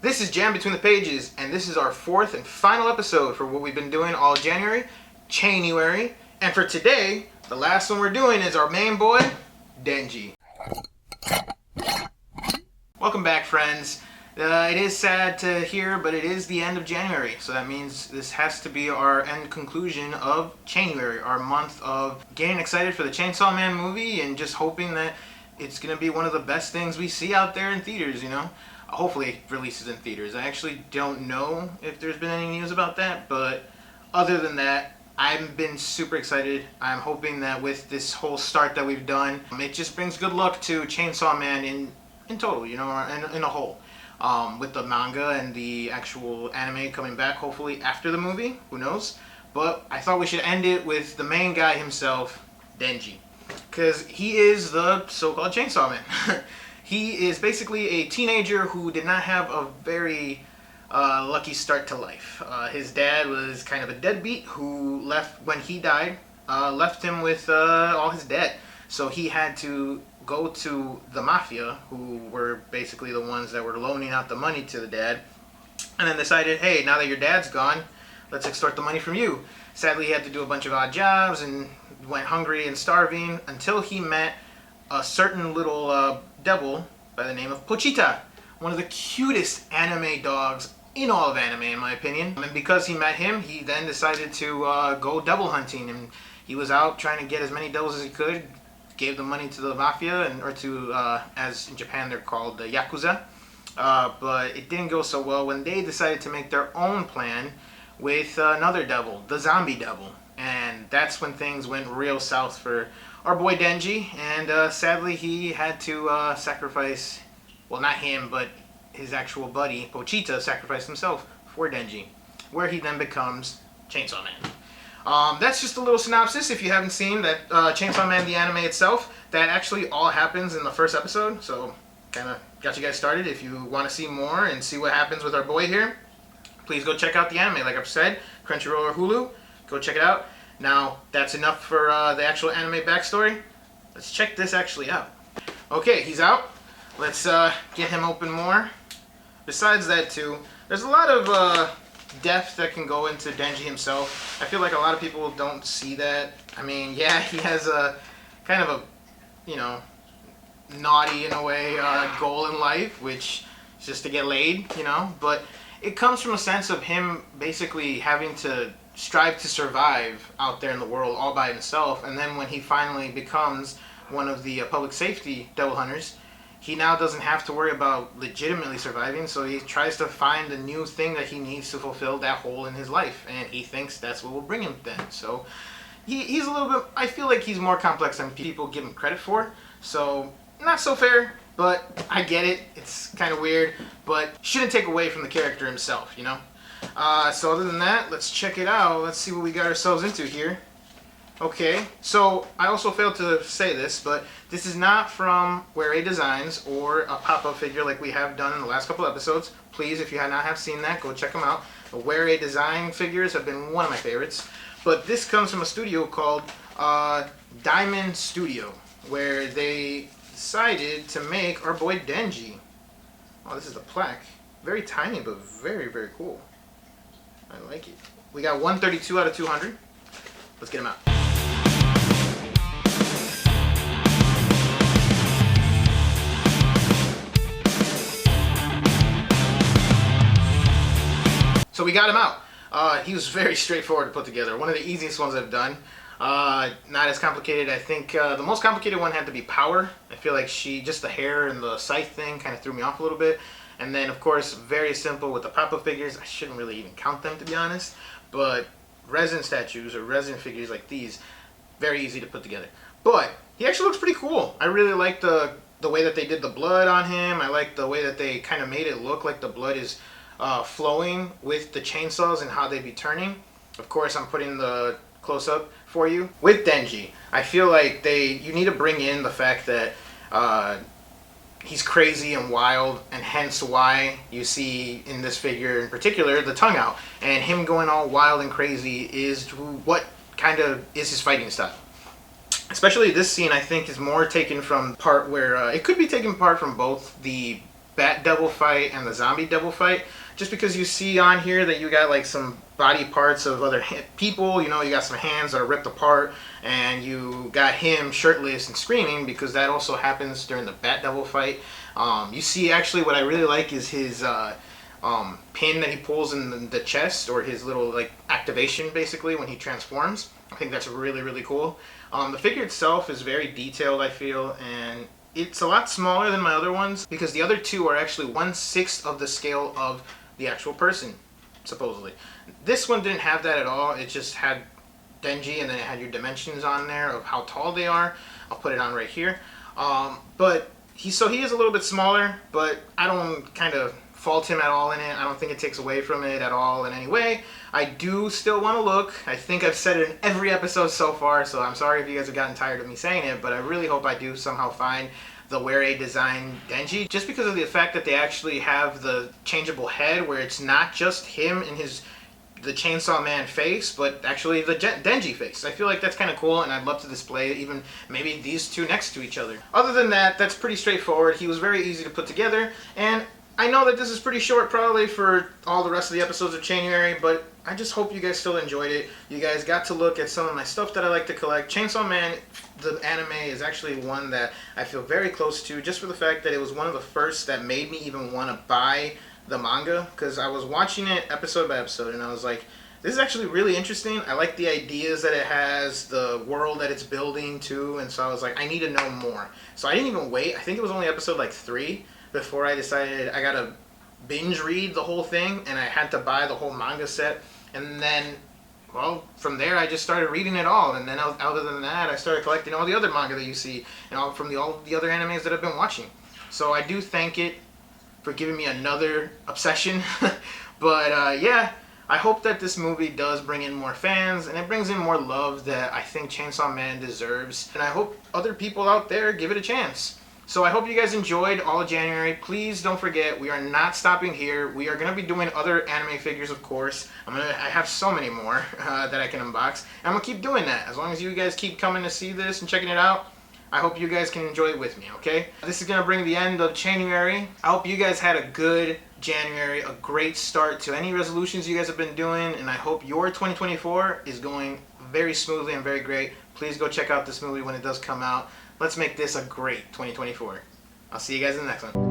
This is Jam Between the Pages, and this is our fourth and final episode for what we've been doing all January, CHAINURAY. And for today, the last one we're doing is our main boy, Denji. Welcome back, friends. It is sad to hear, but it is the end of January, so that means this has to be our end conclusion of CHAINURAY, our month of getting excited for the Chainsaw Man movie and just hoping that it's going to be one of the best things we see out there in theaters, you know? Hopefully it releases in theaters. I actually don't know if there's been any news about that, but other than that, I've been super excited. I'm hoping that with this whole start that we've done, it just brings good luck to Chainsaw Man in total, you know, in a whole. With the manga and the actual anime coming back, hopefully after the movie, who knows? But I thought we should end it with the main guy himself, Denji, because he is the so-called Chainsaw Man. He is basically a teenager who did not have a very lucky start to life. His dad was kind of a deadbeat who left when he died, left him with all his debt. So he had to go to the mafia, who were basically the ones that were loaning out the money to the dad, and then decided, hey, now that your dad's gone, let's extort the money from you. Sadly, he had to do a bunch of odd jobs and went hungry and starving until he met a certain little devil by the name of Pochita, one of the cutest anime dogs in all of anime, in my opinion. And because he met him, he then decided to go devil hunting, and he was out trying to get as many devils as he could, gave the money to the mafia, or to, as in Japan they're called, the Yakuza. But it didn't go so well when they decided to make their own plan with another devil, the zombie devil. And that's when things went real south for our boy Denji, and sadly he had to sacrifice, well, not him, but his actual buddy, Pochita, sacrificed himself for Denji, where he then becomes Chainsaw Man. That's just a little synopsis if you haven't seen that Chainsaw Man, the anime itself. That actually all happens in the first episode, so kind of got you guys started. If you want to see more and see what happens with our boy here, please go check out the anime. Like I've said, Crunchyroll or Hulu, go check it out. Now, that's enough for the actual anime backstory. Let's check this actually out. Okay, he's out. Let's get him open more. Besides that, too, there's a lot of depth that can go into Denji himself. I feel like a lot of people don't see that. I mean, yeah, he has a kind of a, you know, naughty, in a way, goal in life, which is just to get laid, you know, but it comes from a sense of him basically having to strive to survive out there in the world all by himself, and then when he finally becomes one of the public safety devil hunters, he now doesn't have to worry about legitimately surviving, so he tries to find a new thing that he needs to fulfill that hole in his life, and he thinks that's what will bring him then. So he's a little bit, I feel like he's more complex than people give him credit for, so not so fair, but I get it. It's kind of weird, but shouldn't take away from the character himself, you know? So other than that, let's check it out. Let's see what we got ourselves into here. Okay, so I also failed to say this, but this is not from Where Designs or a pop-up figure like we have done in the last couple episodes. Please, if you have not have seen that, go check them out. The Where Design figures have been one of my favorites. But this comes from a studio called Diamond Studio, where they decided to make our boy Denji. Oh, this is the plaque. Very tiny, but very, very cool. I like it. We got 132 out of 200. Let's get him out. So we got him out. He was very straightforward to put together. One of the easiest ones I've done. Not as complicated. I think the most complicated one had to be Power. I feel like just the hair and the scythe thing kind of threw me off a little bit. And then, of course, very simple with the pop-up figures. I shouldn't really even count them, to be honest. But resin statues or resin figures like these, very easy to put together. But he actually looks pretty cool. I really like the way that they did the blood on him. I like the way that they kind of made it look like the blood is flowing with the chainsaws and how they be turning. Of course, I'm putting the close-up for you. With Denji, I feel like you need to bring in the fact that he's crazy and wild, and hence why you see in this figure in particular the tongue out, and him going all wild and crazy is what kind of is his fighting style. Especially this scene, I think, is more taken from part where it could be taken apart from both the Bat Devil fight and the Zombie Devil fight, just because you see on here that you got like some body parts of other people, you know, you got some hands that are ripped apart, and you got him shirtless and screaming, because that also happens during the Bat Devil fight. You see, actually, what I really like is his pin that he pulls in the chest, or his little like activation basically when he transforms. I think that's really, really cool. The figure itself is very detailed, I feel, and it's a lot smaller than my other ones, because the other two are actually 1/6 of the scale of the actual person, supposedly. This one didn't have that at all. It just had Denji, and then it had your dimensions on there of how tall they are. I'll put it on right here. But he is a little bit smaller, but I don't kind of fault him at all in it. I don't think it takes away from it at all in any way. I do still want to look. I think I've said it in every episode so far, so I'm sorry if you guys have gotten tired of me saying it, but I really hope I do somehow find the Were design Denji, just because of the fact that they actually have the changeable head, where it's not just him in the Chainsaw Man face, but actually the Denji face. I feel like that's kind of cool, and I'd love to display even maybe these two next to each other. Other than that, that's pretty straightforward. He was very easy to put together, and I know that this is pretty short probably for all the rest of the episodes of CHAINURAY, but I just hope you guys still enjoyed it. You guys got to look at some of my stuff that I like to collect. Chainsaw Man, the anime, is actually one that I feel very close to, just for the fact that it was one of the first that made me even want to buy the manga, because I was watching it episode by episode, and I was like, this is actually really interesting. I like the ideas that it has, the world that it's building too, and so I was like, I need to know more. So I didn't even wait. I think it was only episode like 3 before I decided I gotta binge read the whole thing, and I had to buy the whole manga set. And then, well, from there I just started reading it all, and then other than that I started collecting all the other manga that you see, and all from all the other animes that I've been watching. So I do thank it for giving me another obsession. But yeah, I hope that this movie does bring in more fans, and it brings in more love that I think Chainsaw Man deserves, and I hope other people out there give it a chance. So I hope you guys enjoyed all of January. Please don't forget, we are not stopping here. We are going to be doing other anime figures, of course. I have so many more that I can unbox. And I'm going to keep doing that. As long as you guys keep coming to see this and checking it out, I hope you guys can enjoy it with me, okay? This is going to bring the end of CHAINURAY. I hope you guys had a good January, a great start to any resolutions you guys have been doing, and I hope your 2024 is going very smoothly and very great. Please go check out this movie when it does come out. Let's make this a great 2024. I'll see you guys in the next one.